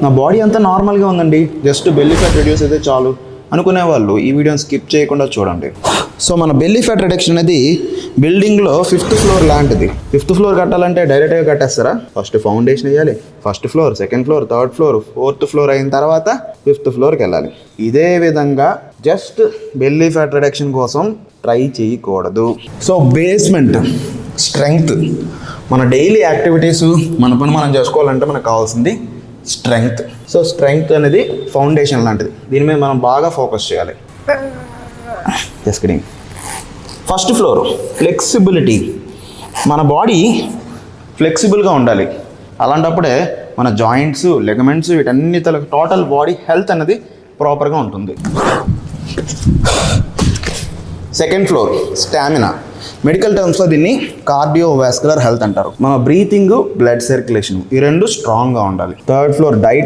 నా బాడీ అంతా నార్మల్గా ఉందండి, జస్ట్ బెల్లీ ఫ్యాట్ రిడ్యూస్ అయితే చాలు అనుకునే వాళ్ళు ఈ వీడియోని స్కిప్ చేయకుండా చూడండి. సో మన బెల్లీ ఫ్యాట్ రిడక్షన్ అనేది బిల్డింగ్లో 5th ఫ్లోర్ లాంటిది. 5th ఫ్లోర్ కట్టాలంటే డైరెక్ట్గా కట్టేస్తారా? ఫస్ట్ ఫౌండేషన్ వేయాలి. 1st floor, 2nd floor, 3rd floor, 4th floor అయిన తర్వాత 5th ఫ్లోర్కి వెళ్ళాలి. ఇదే విధంగా జస్ట్ బెల్లీ ఫ్యాట్ రిడక్షన్ కోసం ట్రై చేయకూడదు. సో బేస్మెంట్ స్ట్రెంగ్త్, మన డైలీ యాక్టివిటీస్ మన పని మనం చేసుకోవాలంటే మనకు కావాల్సింది స్ట్రెంగ్త్. సో స్ట్రెంగ్త్ అనేది ఫౌండేషన్ లాంటిది, దీని మీద మనం బాగా ఫోకస్ చేయాలి. Just kidding. 1st floor flexibility, మన బాడీ ఫ్లెక్సిబుల్గా ఉండాలి. అలాంటప్పుడే మన జాయింట్స్, లెగమెంట్స్ వీటన్ని టోటల్ బాడీ హెల్త్ అనేది ప్రాపర్గా ఉంటుంది. 2nd ఫ్లోర్ స్టామినా, మెడికల్ టర్మ్స్లో దీన్ని కార్డియోవాస్కులర్ హెల్త్ అంటారు. మన బ్రీతింగ్, బ్లడ్ సర్క్యులేషన్ ఈ రెండు స్ట్రాంగ్గా ఉండాలి. 3rd floor diet